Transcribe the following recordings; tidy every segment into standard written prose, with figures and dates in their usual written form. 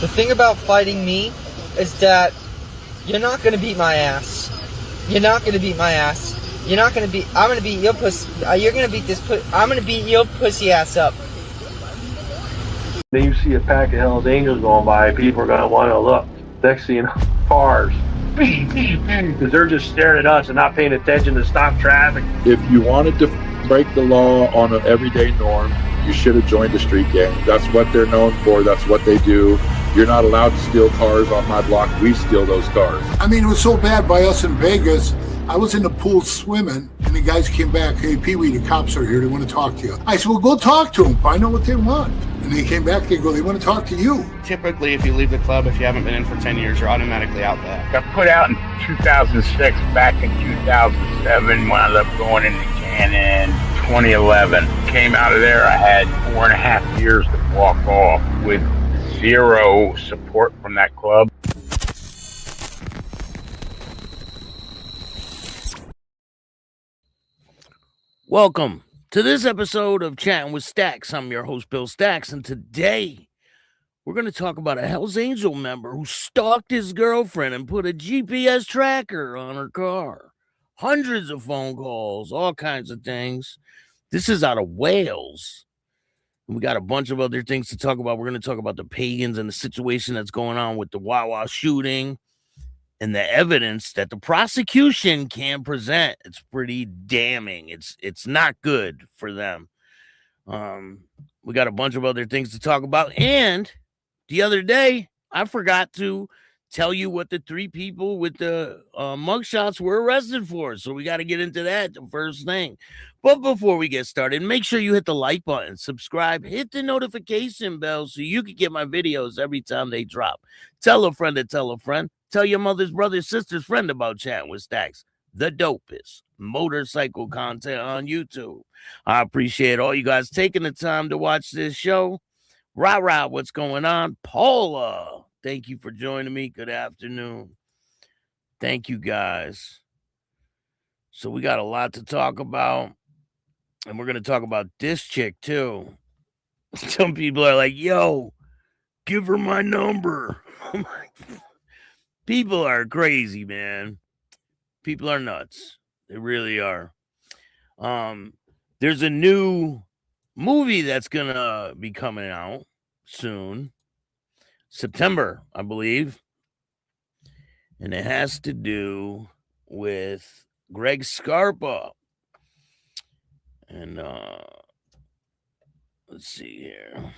The thing about fighting me is that you're not gonna beat my ass. You're not gonna beat my ass. You're not gonna beat. I'm gonna beat your pussy. You're gonna beat this. I'm gonna beat your pussy ass up. Then you see a pack of Hell's Angels going by, people are going to want to look. Next thing you know, cars. Because they're just staring at us and not paying attention to stop traffic. If you wanted to break the law on an everyday norm, you should have joined the street gang. That's what they're known for. That's what they do. You're not allowed to steal cars on my block. We steal those cars. I mean, it was so bad by us in Vegas. I was in the pool swimming, and the guys came back, "Hey, Pee-wee, the cops are here. They want to talk to you." I said, "Well, go talk to them. Find out what they want." And they came back, they go, "They want to talk to you." Typically, if you leave the club, if you haven't been in for 10 years, you're automatically out back. Got put out in 2006, back in 2007, wound up going into Chattin 2011. Came out of there, I had 4.5 years to walk off with zero support from that club. Welcome to this episode of Chatting with Staxx. I'm your host, Bill Staxx, and today we're going to talk about a Hell's Angel member who stalked his girlfriend and put a GPS tracker on her car. Hundreds of phone calls, all kinds of things. This is out of Wales. And we got a bunch of other things to talk about. We're going to talk about the Pagans and the situation that's going on with the Wawa shooting and the evidence that the prosecution can present. It's pretty damning. It's not good for them. We got a bunch of other things to talk about. And the other day, I forgot to tell you what the 3 people with the mugshots were arrested for. So we got to get into that the first thing. But before we get started, make sure you hit the like button, subscribe, hit the notification bell so you can get my videos every time they drop. Tell a friend to tell a friend. Tell your mother's brother, sister's friend about Chatting with Staxx, the dopest motorcycle content on YouTube. I appreciate all you guys taking the time to watch this show. Rah, what's going on? Paula, thank you for joining me. Good afternoon. Thank you, guys. So we got a lot to talk about, and we're going to talk about this chick, too. Some people are like, yo, give her my number. I'm like, people are crazy, man. People are nuts. They really are. There's a new movie that's going to be coming out soon. September, I believe. And it has to do with Greg Scarpa. And let's see here.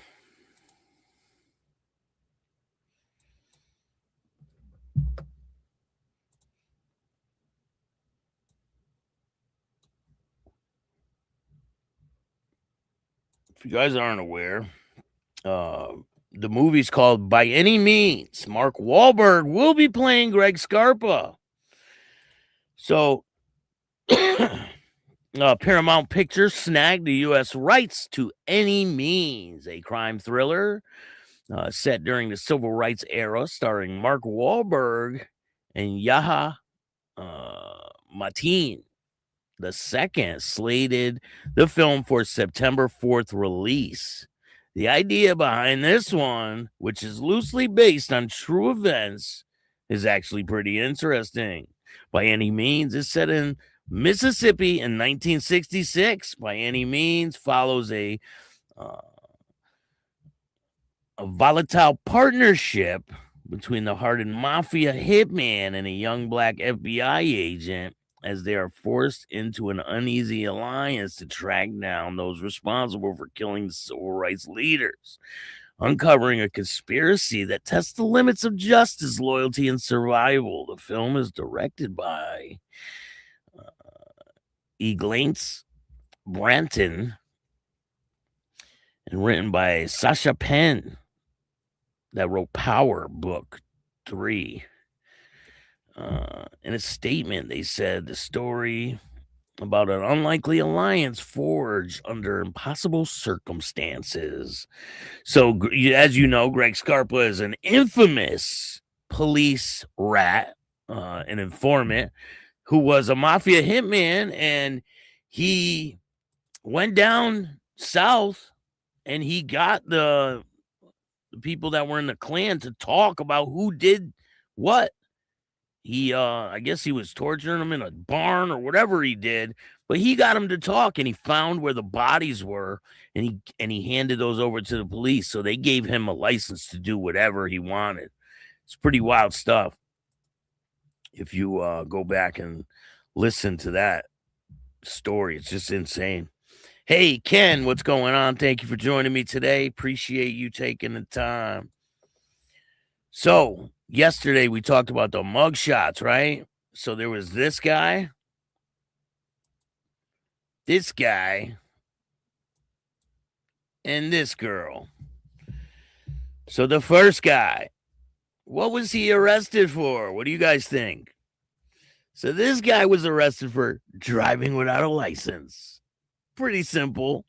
If you guys aren't aware, the movie's called By Any Means. Mark Wahlberg will be playing Greg Scarpa. So, Paramount Pictures snagged the U.S. rights to Any Means, a crime thriller set during the civil rights era, starring Mark Wahlberg and Yahya Mateen. The second slated the film for September 4th release. The idea behind this one, which is loosely based on true events, is actually pretty interesting. By Any Means is set in Mississippi in 1966. By Any Means follows a volatile partnership between the hardened mafia hitman and a young black FBI agent, as they are forced into an uneasy alliance to track down those responsible for killing the civil rights leaders, uncovering a conspiracy that tests the limits of justice, loyalty, and survival. The film is directed by Eglaints Branton and written by Sasha Penn, that wrote Power Book 3. In a statement, they said the story about an unlikely alliance forged under impossible circumstances. So, as you know, Greg Scarpa is an infamous police rat, an informant who was a mafia hitman, and he went down south and he got the the people that were in the Klan to talk about who did what. He, I guess he was torturing them in a barn or whatever he did, but he got them to talk, and he found where the bodies were, and he handed those over to the police. So they gave him a license to do whatever he wanted. It's pretty wild stuff. If you go back and listen to that story, it's just insane. Hey, Ken, what's going on? Thank you for joining me today. Appreciate you taking the time. So, yesterday we talked about the mugshots, right? So there was this guy, and this girl. So the first guy, what was he arrested for? What do you guys think? So this guy was arrested for driving without a license. Pretty simple.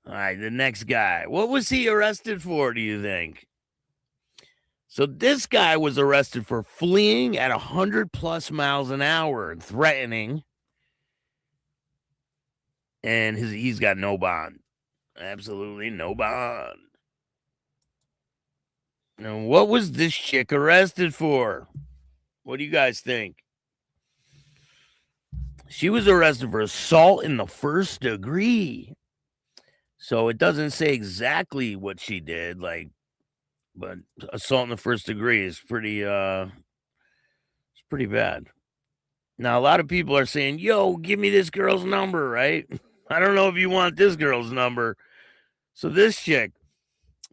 All right, the next guy. What was he arrested for, do you think? So this guy was arrested for fleeing at 100+ miles an hour and threatening. And he's got no bond. Absolutely no bond. Now, what was this chick arrested for? What do you guys think? She was arrested for assault in the first degree. So it doesn't say exactly what she did, but assault in the first degree is pretty it's pretty bad. Now a lot of people are saying, yo, give me this girl's number, right? I don't know if you want this girl's number. So this chick,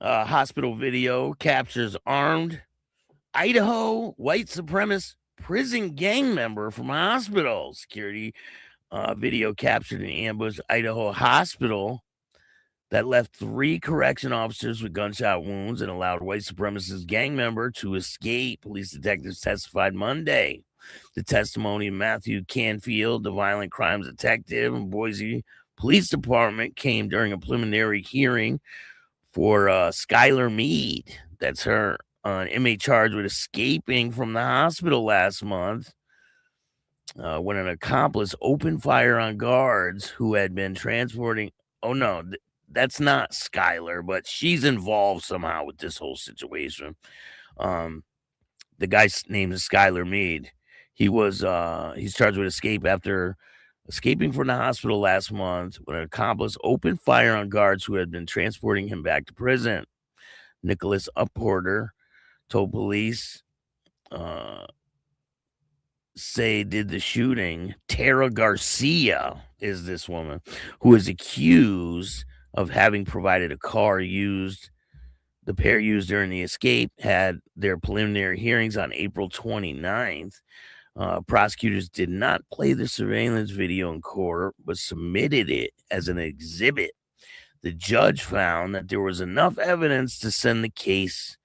hospital video captures armed Idaho white supremacist prison gang member from a hospital. Security video captured an ambush Idaho hospital that left 3 correction officers with gunshot wounds and allowed white supremacist gang member to escape. Police detectives testified Monday. The testimony of Matthew Canfield, the violent crimes detective in Boise Police Department, came during a preliminary hearing for Skylar Mead. That's her. An inmate charged with escaping from the hospital last month when an accomplice opened fire on guards who had been transporting. Oh, no, that's not Skylar, but she's involved somehow with this whole situation. The guy's name is Skylar Mead. He's charged with escape after escaping from the hospital last month when an accomplice opened fire on guards who had been transporting him back to prison. Nicholas Upporter told police say did the shooting. Tara Garcia is this woman who is accused of having provided a car used. The pair used during the escape had their preliminary hearings on April 29th. Prosecutors did not play the surveillance video in court, but submitted it as an exhibit. The judge found that there was enough evidence to send the case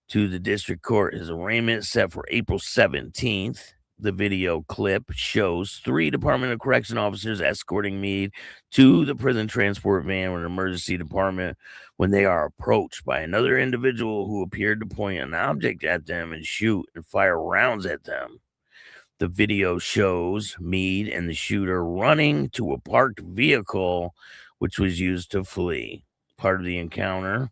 to the district court. His arraignment is set for April 17th. The video clip shows 3 Department of Correction officers escorting Meade to the prison transport van with an emergency department when they are approached by another individual who appeared to point an object at them and shoot and fire rounds at them. The video shows Meade and the shooter running to a parked vehicle, which was used to flee. Part of the encounter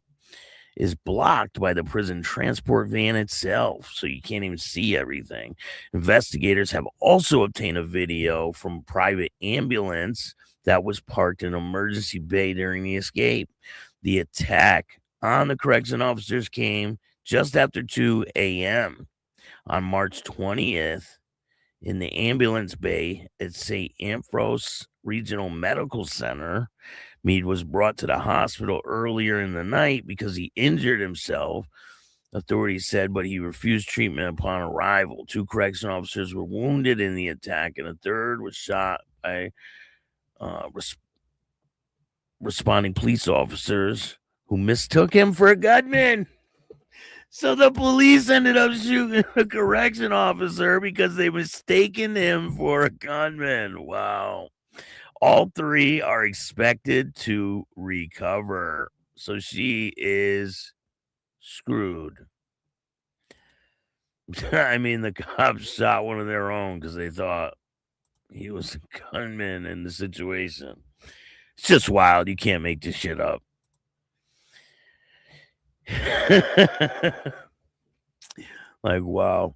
is blocked by the prison transport van itself, so you can't even see everything. Investigators have also obtained a video from a private ambulance that was parked in an emergency bay during the escape. The attack on the correction officers came just after 2 a.m. on March 20th in the ambulance bay at St. Ambrose Regional Medical Center. Meade was brought to the hospital earlier in the night because he injured himself, authorities said, but he refused treatment upon arrival. 2 correction officers were wounded in the attack, and a third was shot by responding police officers who mistook him for a gunman. So the police ended up shooting a correction officer because they mistaken him for a gunman. Wow. All 3 are expected to recover. So she is screwed. I mean, the cops shot one of their own because they thought he was a gunman in the situation. It's just wild. You can't make this shit up. Like, wow.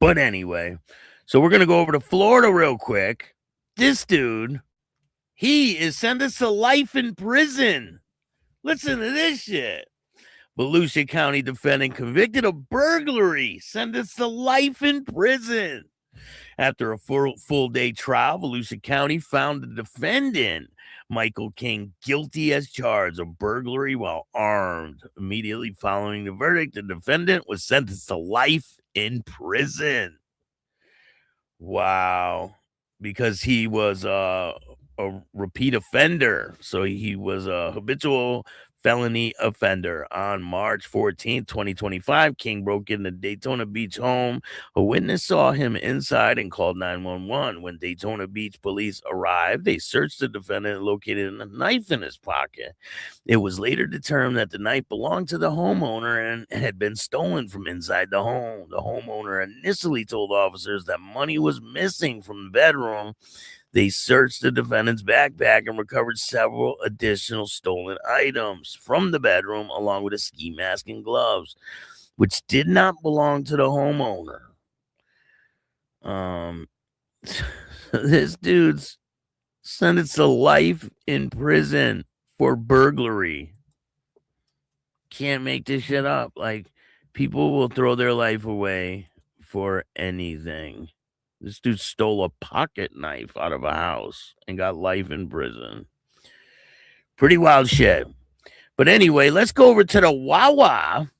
But anyway, so we're going to go over to Florida real quick. This dude, he is sentenced to life in prison. Listen to this shit. Volusia County defendant convicted of burglary, sentenced to life in prison. After a full day trial, Volusia County found the defendant, Michael King, guilty as charged of burglary while armed. Immediately following the verdict, the defendant was sentenced to life in prison. Wow. Because he was a repeat offender. So he was a habitual felony offender. On March 14th, 2025, King broke into Daytona Beach home. A witness saw him inside and called 911. When Daytona Beach police arrived, they searched the defendant and located a knife in his pocket. It was later determined that the knife belonged to the homeowner and had been stolen from inside the home. The homeowner initially told officers that money was missing from the bedroom. They searched the defendant's backpack and recovered several additional stolen items from the bedroom, along with a ski mask and gloves, which did not belong to the homeowner. This dude's sentenced to life in prison for burglary. Can't make this shit up. Like, people will throw their life away for anything. This dude stole a pocket knife out of a house and got life in prison. Pretty wild shit. But anyway, let's go over to the Wawa.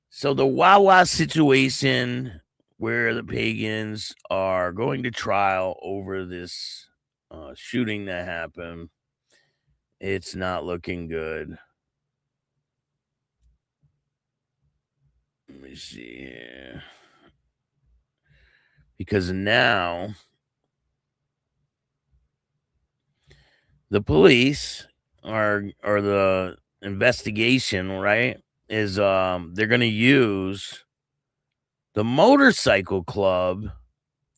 So the Wawa situation, where the Pagans are going to trial over this shooting that happened, it's not looking good. Let me see here. Because now the police are the investigation, right? Is they're going to use the motorcycle club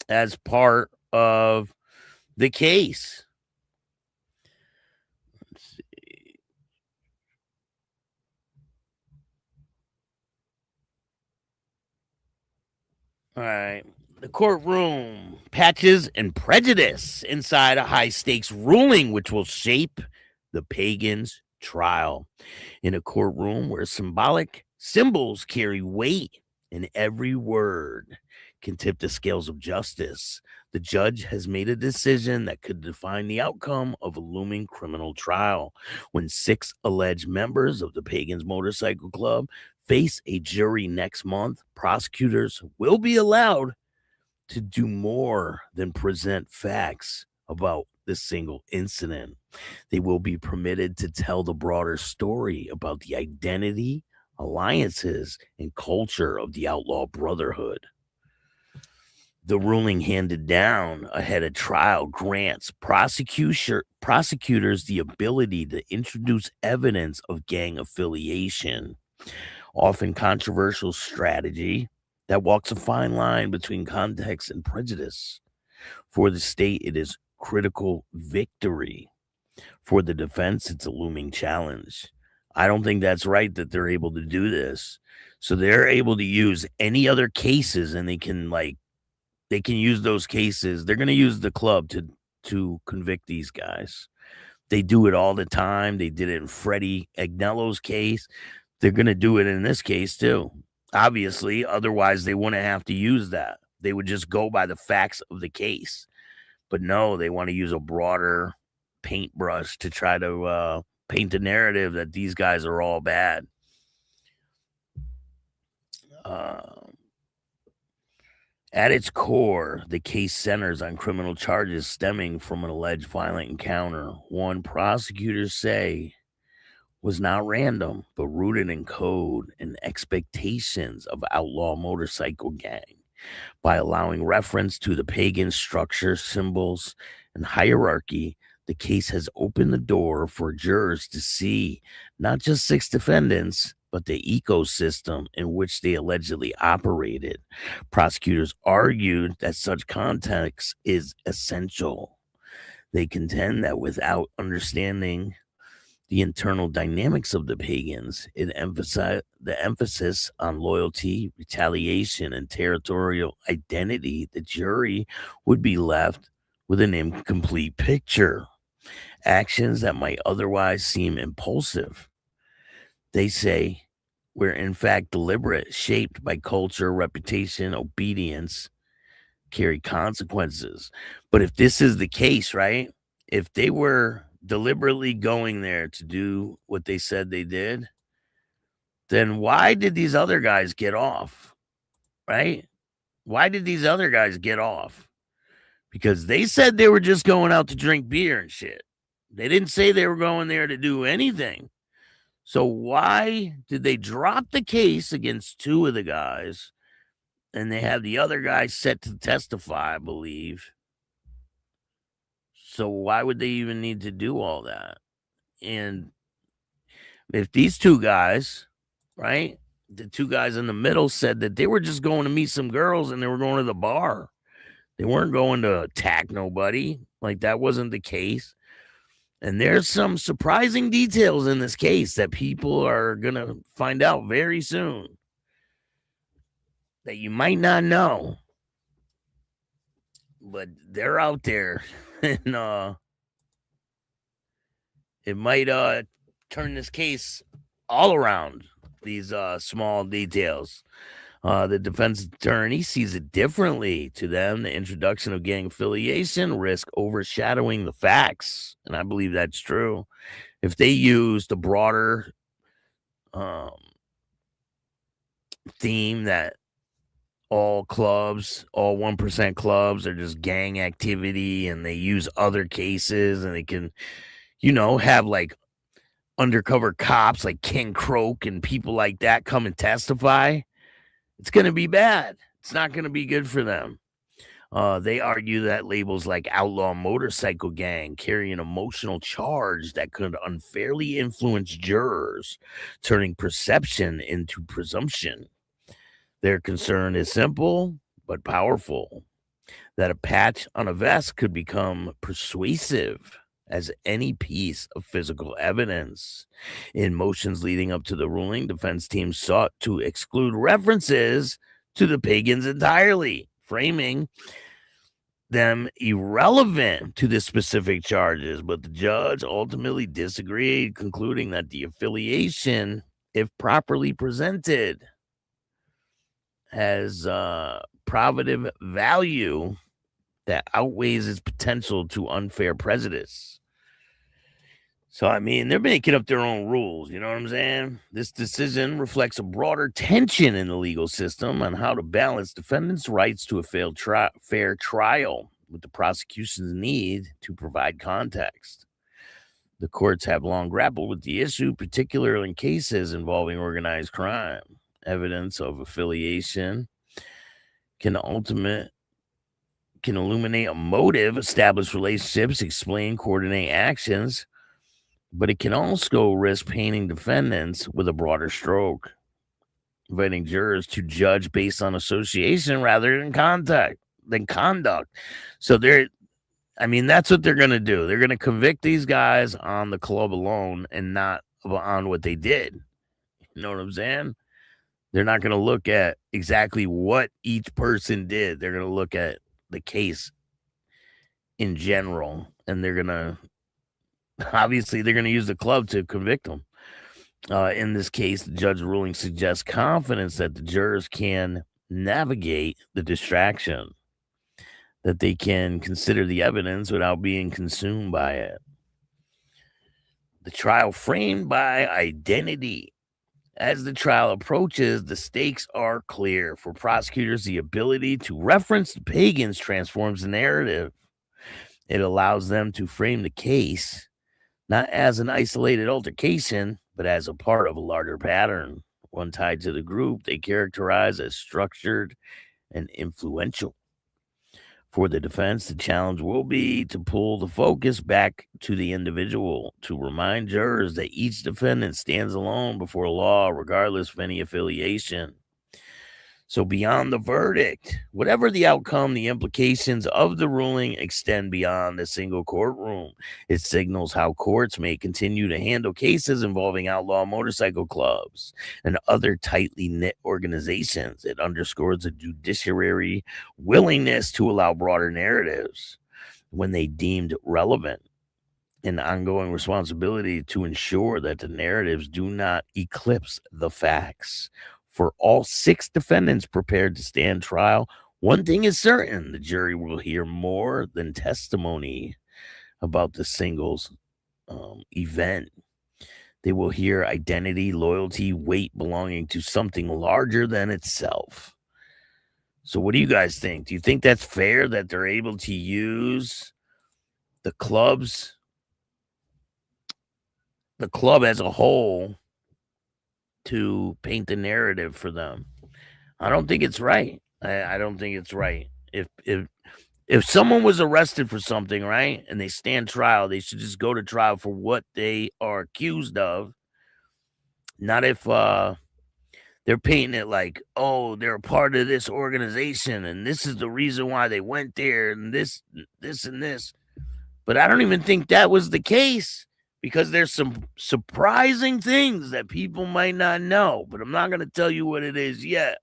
as part of the case. Let's see. All right. The courtroom, patches and prejudice inside a high-stakes ruling which will shape the Pagans' trial. In a courtroom where symbolic symbols carry weight and every word can tip the scales of justice, the judge has made a decision that could define the outcome of a looming criminal trial. When 6 alleged members of the Pagans Motorcycle Club face a jury next month, prosecutors will be allowed to do more than present facts about this single incident. They will be permitted to tell the broader story about the identity, alliances, and culture of the Outlaw Brotherhood. The ruling handed down ahead of trial grants prosecutors the ability to introduce evidence of gang affiliation, often controversial strategy that walks a fine line between context and prejudice. For the state, it is critical victory. For the defense, it's a looming challenge. I don't think that's right that they're able to do this. So they're able to use any other cases, and they can use those cases. They're going to use the club to convict these guys. They do it all the time. They did it in Freddie Agnello's case. They're going to do it in this case too. Obviously, otherwise they wouldn't have to use that. They would just go by the facts of the case. But no, they want to use a broader paintbrush to try to paint the narrative that these guys are all bad. At its core, the case centers on criminal charges stemming from an alleged violent encounter. One, prosecutors say, was not random, but rooted in code and expectations of Outlaw Motorcycle Gang. By allowing reference to the pagan structure, symbols, and hierarchy, the case has opened the door for jurors to see not just 6 defendants, but the ecosystem in which they allegedly operated. Prosecutors argued that such context is essential. They contend that without understanding the internal dynamics of the pagans, it emphasized the emphasis on loyalty, retaliation, and territorial identity. The jury would be left with an incomplete picture. Actions that might otherwise seem impulsive, they say, were in fact deliberate, shaped by culture, reputation, obedience, carry consequences. But if this is the case, right? If they were deliberately going there to do what they said they did, then why did these other guys get off? Right? Why did these other guys get off? Because they said they were just going out to drink beer and shit. They didn't say they were going there to do anything. So why did they drop the case against two of the guys, and they have the other guy set to testify, I believe? So why would they even need to do all that? And if these two guys, right, the two guys in the middle said that they were just going to meet some girls and they were going to the bar. They weren't going to attack nobody. Like, that wasn't the case. And there's some surprising details in this case that people are going to find out very soon that you might not know. But they're out there. And it might turn this case all around, these small details. The defense attorney sees it differently. To them, the introduction of gang affiliation risk overshadowing the facts. And I believe that's true. If they use the broader theme that all clubs, all 1% clubs are just gang activity, and they use other cases, and they can, have like undercover cops like King Croak and people like that come and testify, it's going to be bad. It's not going to be good for them. They argue that labels like Outlaw Motorcycle Gang carry an emotional charge that could unfairly influence jurors, turning perception into presumption. Their concern is simple but powerful, that a patch on a vest could become persuasive as any piece of physical evidence. In motions leading up to the ruling, defense teams sought to exclude references to the pagans entirely, framing them irrelevant to the specific charges. But the judge ultimately disagreed, concluding that the affiliation, if properly presented, has probative value that outweighs its potential to unfair prejudice. So, I mean, they're making up their own rules. You know what I'm saying? This decision reflects a broader tension in the legal system on how to balance defendants' rights to a fair trial with the prosecution's need to provide context. The courts have long grappled with the issue, particularly in cases involving organized crime. Evidence of affiliation can illuminate a motive, establish relationships, explain, coordinate actions, but it can also risk painting defendants with a broader stroke, inviting jurors to judge based on association rather than conduct. So that's what they're going to do. They're going to convict these guys on the club alone and not on what they did. You know what I'm saying? They're not going to look at exactly what each person did. They're going to look at the case in general, and they're going to use the club to convict them. In this case, the judge's ruling suggests confidence that the jurors can navigate the distraction, that they can consider the evidence without being consumed by it. The trial framed by identity. As the trial approaches, the stakes are clear. For prosecutors, the ability to reference the pagans transforms the narrative. It allows them to frame the case not as an isolated altercation, but as a part of a larger pattern, one tied to the group they characterize as structured and influential. For the defense, the challenge will be to pull the focus back to the individual, to remind jurors that each defendant stands alone before law, regardless of any affiliation. So beyond the verdict, whatever the outcome, the implications of the ruling extend beyond a single courtroom. It signals how courts may continue to handle cases involving outlaw motorcycle clubs and other tightly knit organizations. It underscores a judiciary willingness to allow broader narratives when they deemed relevant, an ongoing responsibility to ensure that the narratives do not eclipse the facts. For all 6 defendants prepared to stand trial, one thing is certain: the jury will hear more than testimony about the singles event. They will hear identity, loyalty, weight belonging to something larger than itself. So what do you guys think? Do you think that's fair that they're able to use the club as a whole to paint the narrative for them? I don't think it's right. I don't think it's right. If someone was arrested for something, right, and they stand trial, they should just go to trial for what they are accused of. Not if they're painting it like, oh, they're a part of this organization and this is the reason why they went there and this and this. But I don't even think that was the case, because there's some surprising things that people might not know, but I'm not going to tell you what it is yet.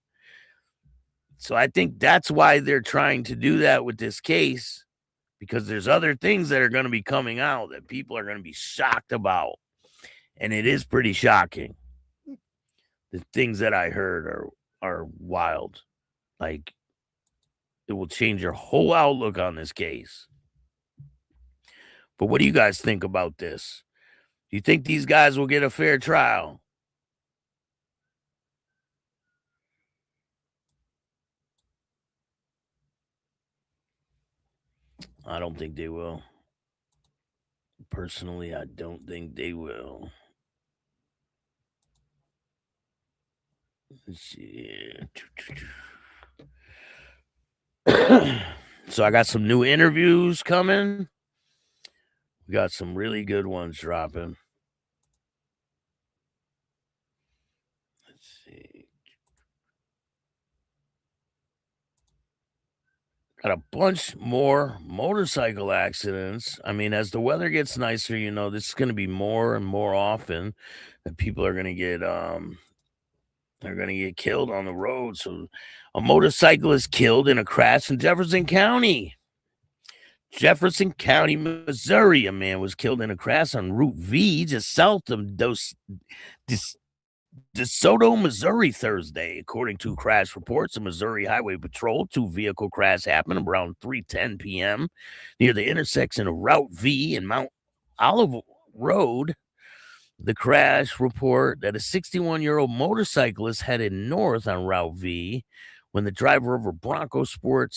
So I think that's why they're trying to do that with this case, because there's other things that are going to be coming out that people are going to be shocked about. And it is pretty shocking. The things that I heard are wild. Like, it will change your whole outlook on this case. But what do you guys think about this? Do you think these guys will get a fair trial? I don't think they will. Personally, I don't think they will. Let's see. So I got some new interviews coming. We got some really good ones dropping. Let's see. Got a bunch more motorcycle accidents. I mean, as the weather gets nicer, you know, this is going to be more and more often that people are going to get they're going to get killed on the road. So a motorcyclist killed in a crash in Jefferson County. Jefferson County, Missouri. A man was killed in a crash on Route V just south of DeSoto, Missouri, Thursday. According to crash reports of Missouri Highway Patrol, 2 vehicle crash happened around 3:10 p.m. near the intersection of Route V and Mount Olive Road. The crash report that a 61-year-old motorcyclist headed north on Route V when the driver of a Bronco Sport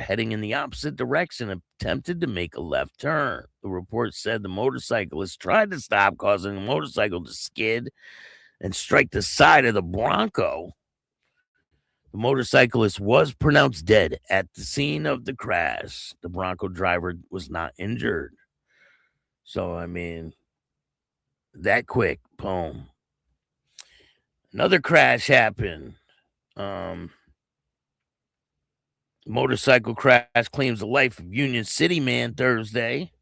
heading in the opposite direction attempted to make a left turn. The report said the motorcyclist tried to stop, causing the motorcycle to skid and strike the side of the Bronco. The motorcyclist was pronounced dead at the scene of the crash. The Bronco driver was not injured. So, I mean, that quick, boom. Another crash happened. Motorcycle crash claims the life of Union City man Thursday.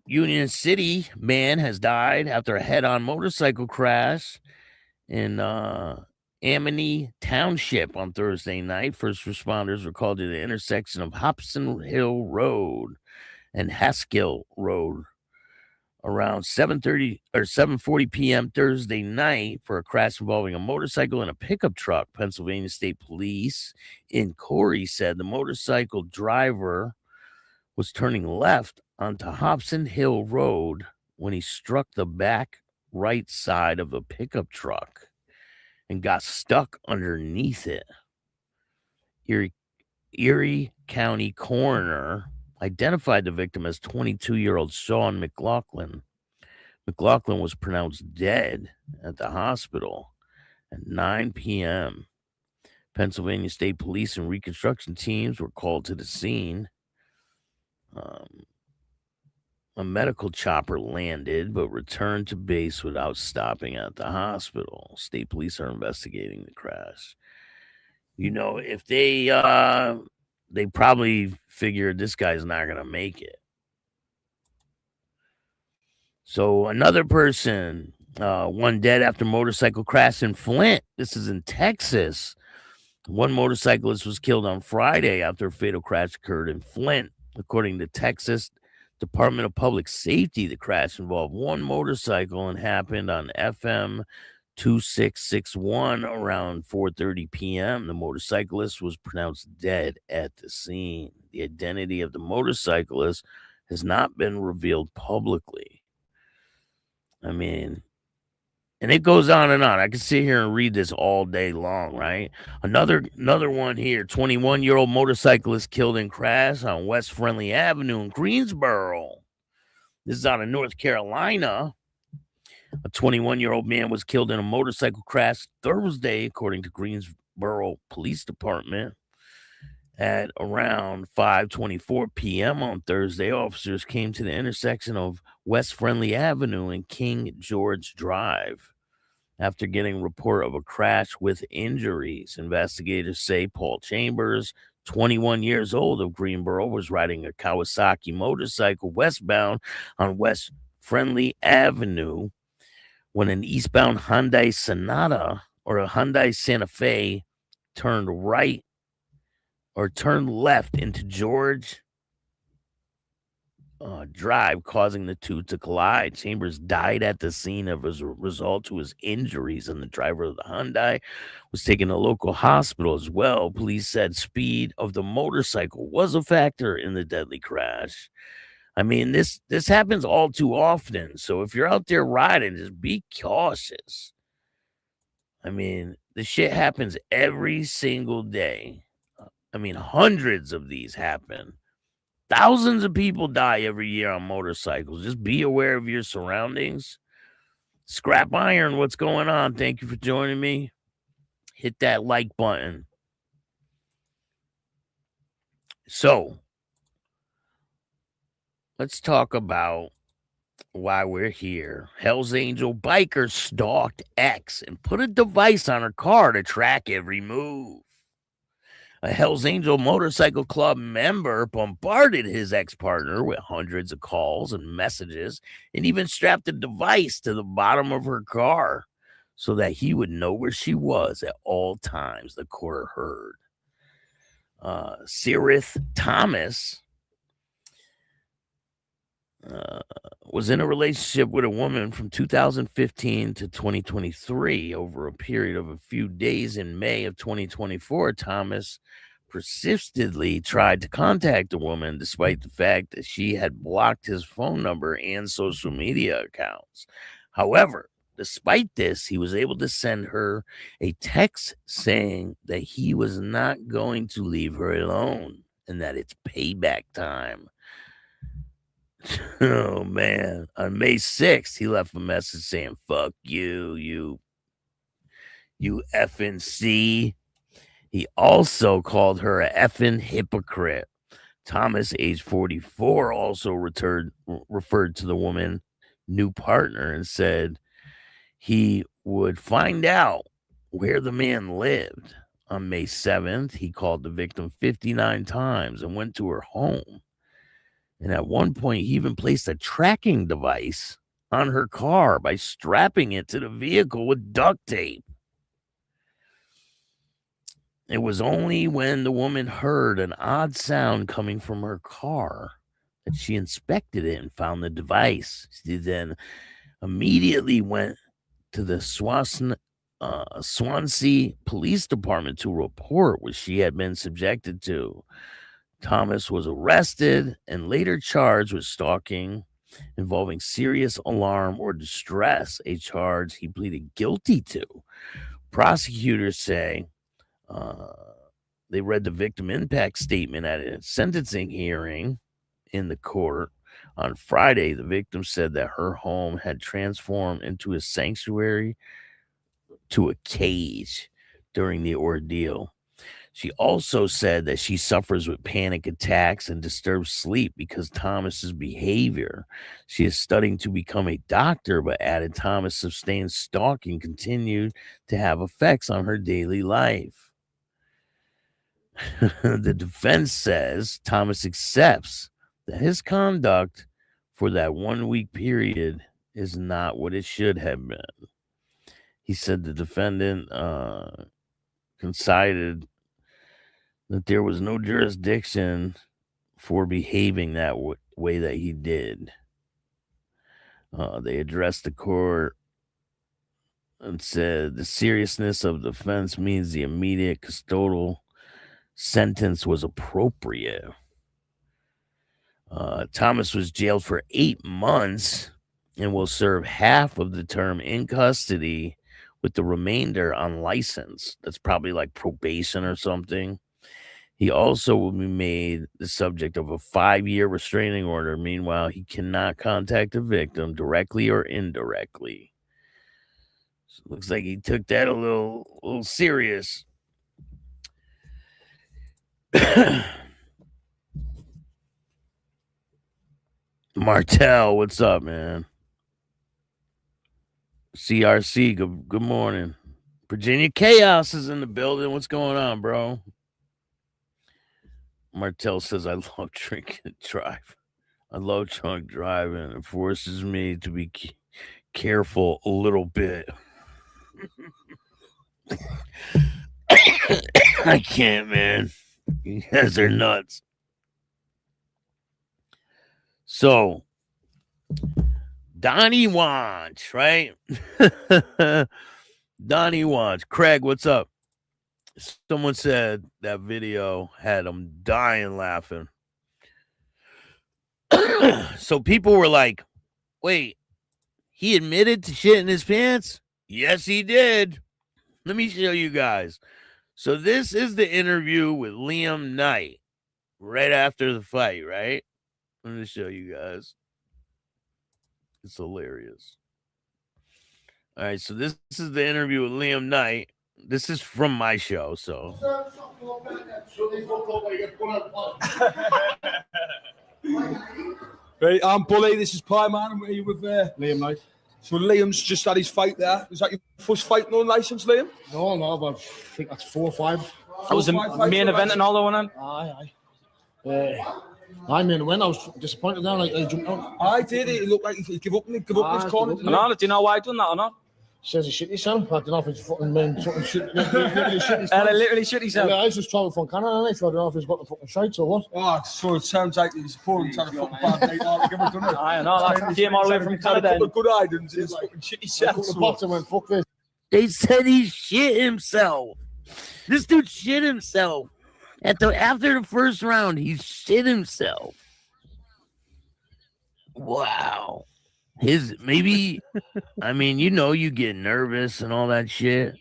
Union City man has died after a head-on motorcycle crash in Amity Township on Thursday night. First responders were called to the intersection of Hobson Hill Road and Haskell Road around 7:40 p.m. Thursday night for a crash involving a motorcycle and a pickup truck. Pennsylvania State Police in Corey said the motorcycle driver was turning left onto Hobson Hill Road when he struck the back right side of a pickup truck and got stuck underneath it. Erie County coroner identified the victim as 22-year-old Sean McLaughlin. McLaughlin was pronounced dead at the hospital at 9 p.m. Pennsylvania State Police and reconstruction teams were called to the scene. A medical chopper landed but returned to base without stopping at the hospital. State police are investigating the crash. You know, if they probably figured this guy's not going to make it. So another person, one dead after motorcycle crash in Flint. This is in Texas. One motorcyclist was killed on Friday after a fatal crash occurred in Flint. According to Texas Department of Public Safety, the crash involved one motorcycle and happened on FM 2661 around 4:30 p.m. The motorcyclist was pronounced dead at the scene. The identity of the motorcyclist has not been revealed publicly. I mean, and it goes on and on. I can sit here and read this all day long, right? Another one here. 21-year-old motorcyclist killed in crash on West Friendly Avenue in Greensboro. This is out of North Carolina. A 21-year-old man was killed in a motorcycle crash Thursday, according to Greensboro Police Department. At around 5:24 p.m. on Thursday, officers came to the intersection of West Friendly Avenue and King George Drive after getting a report of a crash with injuries. Investigators say Paul Chambers, 21 years old, of Greensboro, was riding a Kawasaki motorcycle westbound on West Friendly Avenue when an eastbound Hyundai Sonata or a Hyundai Santa Fe turned left into George Drive, causing the two to collide. Chambers died at the scene as a result to his injuries, and the driver of the Hyundai was taken to a local hospital as well. Police said speed of the motorcycle was a factor in the deadly crash. I mean, this happens all too often. So if you're out there riding, just be cautious. I mean, this shit happens every single day. I mean, hundreds of these happen. Thousands of people die every year on motorcycles. Just be aware of your surroundings. Scrap Iron, what's going on? Thank you for joining me. Hit that like button. So, let's talk about why we're here. Hell's Angel biker stalked X and put a device on her car to track every move. A Hell's Angel Motorcycle Club member bombarded his ex-partner with hundreds of calls and messages and even strapped a device to the bottom of her car so that he would know where she was at all times, the court heard. Cerith Thomas was in a relationship with a woman from 2015 to 2023. Over a period of a few days in May of 2024, Thomas persistently tried to contact the woman despite the fact that she had blocked his phone number and social media accounts. However, despite this, he was able to send her a text saying that he was not going to leave her alone and that it's payback time. Oh, man. On May 6th, he left a message saying, fuck you effing C. He also called her a effing hypocrite. Thomas, age 44, also referred to the woman's new partner and said he would find out where the man lived. On May 7th, he called the victim 59 times and went to her home. And at one point, he even placed a tracking device on her car by strapping it to the vehicle with duct tape. It was only when the woman heard an odd sound coming from her car that she inspected it and found the device. She then immediately went to the Swansea Police Department to report what she had been subjected to. Thomas was arrested and later charged with stalking involving serious alarm or distress, a charge he pleaded guilty to. Prosecutors say they read the victim impact statement at a sentencing hearing in the court. On Friday, the victim said that her home had transformed into a sanctuary to a cage during the ordeal. She also said that she suffers with panic attacks and disturbed sleep because Thomas's behavior. She is studying to become a doctor, but added Thomas' sustained stalking continued to have effects on her daily life. The defense says Thomas accepts that his conduct for that 1 week period is not what it should have been. He said the defendant conceded that there was no jurisdiction for behaving that way that he did. They addressed the court and said the seriousness of the offense means the immediate custodial sentence was appropriate. Thomas was jailed for 8 months and will serve half of the term in custody with the remainder on license. That's probably like probation or something. He also will be made the subject of a 5-year restraining order. Meanwhile, he cannot contact the victim directly or indirectly. So it looks like he took that a little serious. Martell, what's up, man? CRC, good morning. Virginia Chaos is in the building. What's going on, bro? Martell says, I love drink and drive. I love drunk driving. It forces me to be careful a little bit. I can't, man. You guys are nuts. So, Donnie Wants, right? Donnie Wants. Craig, what's up? Someone said that video had him dying laughing. So people were like, wait, he admitted to shitting his pants? Yes, he did. Let me show you guys. So this is the interview with Liam Knight right after the fight, right? Let me show you guys. It's hilarious. All right, so this is the interview with Liam Knight. This is from my show, so. Right, I'm Bully. This is Pie Man. I'm here with Liam Knight. So Liam's just had his fight there. Was that your first fight no license, Liam? No, but I think that's 4 or 5. That was the main event and all that one. Aye. I mean, when I was disappointed then, I jumped out. I did. It looked like he gave up in his corner. No, do you know why I done that or not? Says he shit himself. I don't know if he's fucking mean fucking shit. Literally shit himself. I was just traveling from Canada, and I don't know if he's got the fucking shite or what. Oh, so it sounds like he's pouring to the fucking bad night. I know, that came all the way from Canada. A couple of good items. He's fucking shit himself. The bottom went, fuck this. They said he shit himself. This dude shit himself. After the first round, he shit himself. Wow. I mean, you get nervous and all that shit.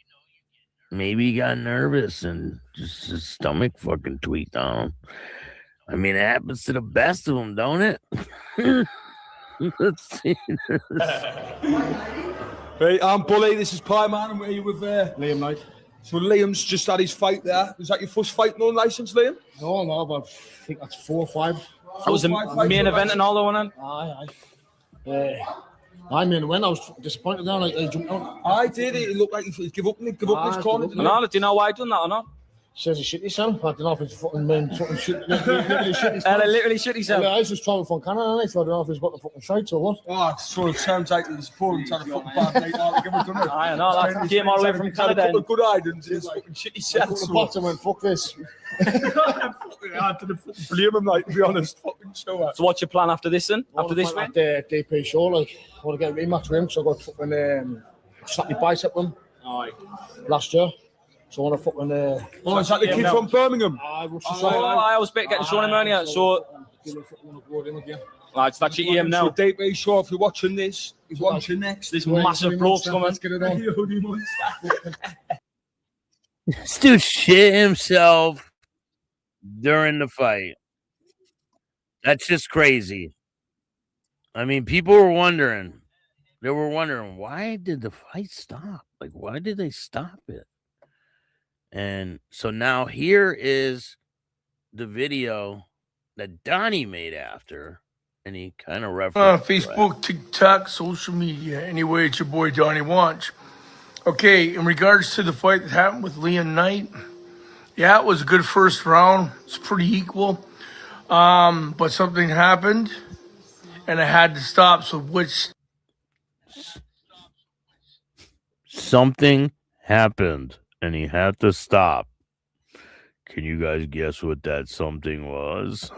Maybe he got nervous and just his stomach fucking tweaked on him. I mean, it happens to the best of them, don't it? Let's see this. Right, I'm Bully. This is Pie Man. I'm here with Liam Knight. So Liam's just had his fight there. Was that your first fight no license, Liam? No, but I think that's 4 or 5. That was the main event and all that one. Aye. I mean, when I was disappointed then, I jumped out. I did. It looked like he gave up in his corner. No, do you know why I done that or not? Says he shit himself. I don't know if he's fucking mean fucking shit. Literally shit himself. Literally shit himself. I was just traveling from Canada, and I don't know if he's got the fucking shite or what. Oh, so it sounds like he's pouring to the fucking bad night. I know, that came all the way from Canada. A couple of good items. He's fucking shit himself. The bottom went, fuck this. I had to blame him, like, to be honest. Fucking show. So what's your plan after this then? After this win? The DP show, like, I want to get a rematch with him, so I got fucking slapped my bicep with him last year. So I want to fucking. Oh, is that the kid from Birmingham? I was getting shown him earlier. So. That's your EM now. So DP show, if you're watching this, he's watching next. This massive bloke's coming. Let's get it on. This dude shit himself during the fight. That's just crazy. I mean, people were wondering. They were wondering, why did the fight stop? Like, why did they stop it? And so now here is the video that Donnie made after, and he kind of referenced Facebook, TikTok, social media. Anyway, it's your boy Donnie Watch. Okay, in regards to the fight that happened with Liam Knight, yeah, it was a good first round. It's pretty equal. But something happened, and I had to stop. So something happened, and he had to stop. Can you guys guess what that something was?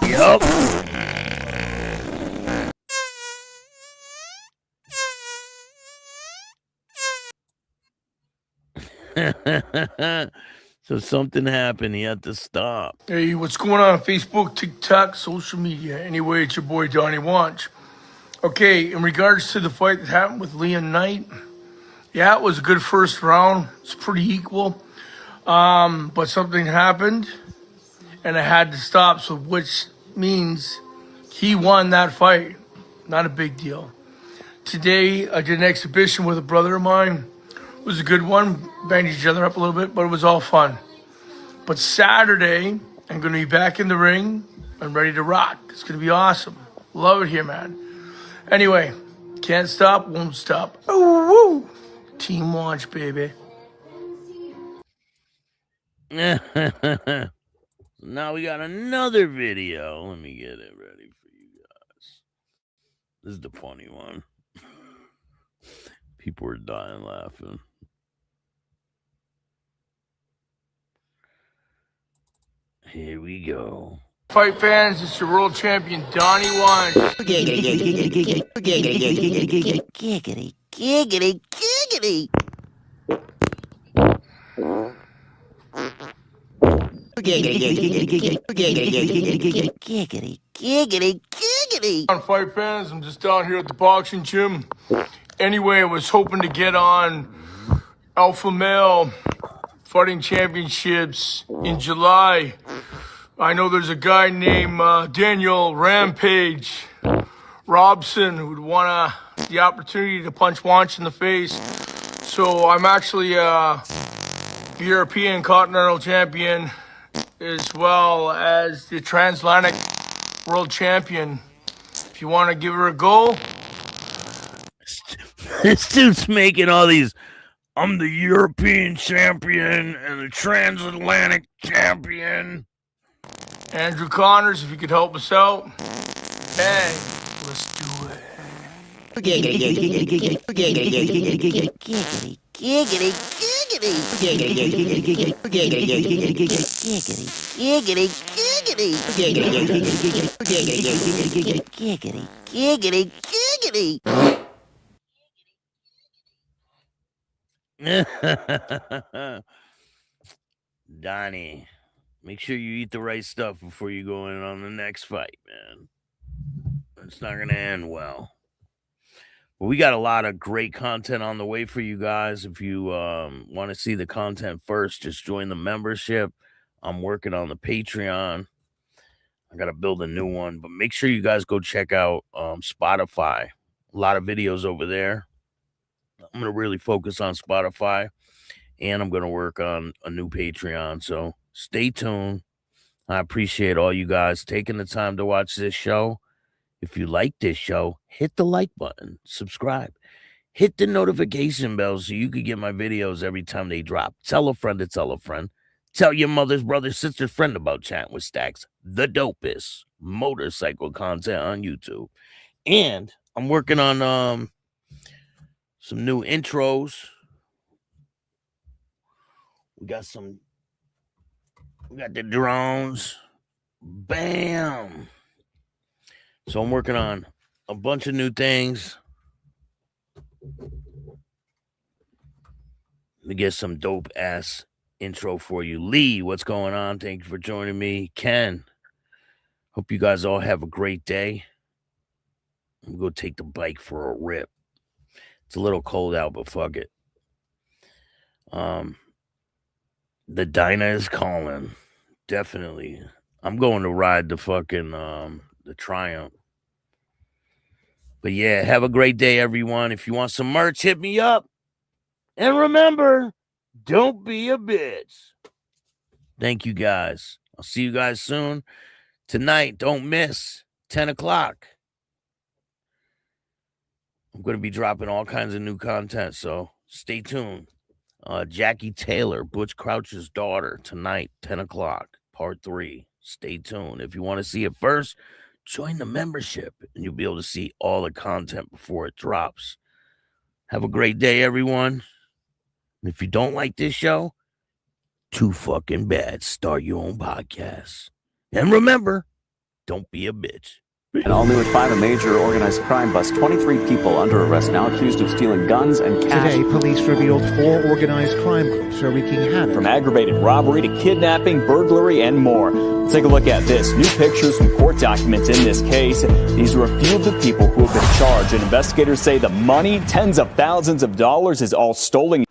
Yup. So something happened. He had to stop. Hey, what's going on Facebook, TikTok, social media? Anyway, it's your boy Donnie Watch. Okay, in regards to the fight that happened with Liam Knight, yeah, it was a good first round. It's pretty equal. But something happened, and I had to stop. So which means he won that fight. Not a big deal. Today, I did an exhibition with a brother of mine. It was a good one. Banged each other up a little bit, but it was all fun. But Saturday, I'm going to be back in the ring. I'm ready to rock. It's going to be awesome. Love it here, man. Anyway, can't stop, won't stop. Ooh, woo. Team Watch, baby. Now we got another video. Let me get it ready for you guys. This is the funny one. People were dying laughing. Here we go. Fight fans, it's your world champion, Donnie Watch. Giggity, giggity, giggity. Giggity. On Fight fans, I'm just down here at the boxing gym. Anyway, I was hoping to get on Alpha Male Fighting Championships in July. I know there's a guy named Daniel Rampage Robson who would want the opportunity to punch Watch in the face. So I'm actually a European Continental Champion as well as the Transatlantic World Champion. If you want to give her a go. This dude's making all these. I'm the European champion and the transatlantic champion. Andrew Connors, if you could help us out. Hey, let's do it. Donnie, make sure you eat the right stuff before you go in on the next fight, man. It's not going to end well. But we got a lot of great content on the way for you guys. If you want to see the content first, just join the membership. I'm working on the Patreon. I got to build a new one. But make sure you guys go check out Spotify. A lot of videos over there. I'm going to really focus on Spotify. And I'm going to work on a new Patreon. So stay tuned. I appreciate all you guys taking the time to watch this show. If you like this show, hit the like button, subscribe, hit the notification bell so you can get my videos every time they drop. Tell a friend to tell a friend. Tell your mother's brother, sister's friend about Chatting with Staxx, the dopest motorcycle content on YouTube. And I'm working on some new intros. We got the drones. Bam. So I'm working on a bunch of new things. Let me get some dope ass intro for you. Lee, what's going on? Thank you for joining me. Ken, hope you guys all have a great day. I'm going to take the bike for a rip. It's a little cold out, but fuck it. The Dyna is calling. Definitely. I'm going to ride the fucking the Triumph. But yeah, have a great day, everyone. If you want some merch, hit me up. And remember, don't be a bitch. Thank you, guys. I'll see you guys soon. Tonight, don't miss 10 o'clock. I'm going to be dropping all kinds of new content, so stay tuned. Jackie Taylor, Butch Crouch's daughter, tonight, 10 o'clock, part 3. Stay tuned. If you want to see it first, join the membership, and you'll be able to see all the content before it drops. Have a great day, everyone. And if you don't like this show, too fucking bad. Start your own podcast. And remember, don't be a bitch. And all new at 5, a major organized crime bust. 23 people under arrest now accused of stealing guns and cash. Today, police revealed 4 organized crime groups are wreaking havoc. From aggravated robbery to kidnapping, burglary, and more. Let's take a look at this. New pictures from court documents in this case. These are a few of the people who have been charged. And investigators say the money, tens of thousands of dollars, is all stolen.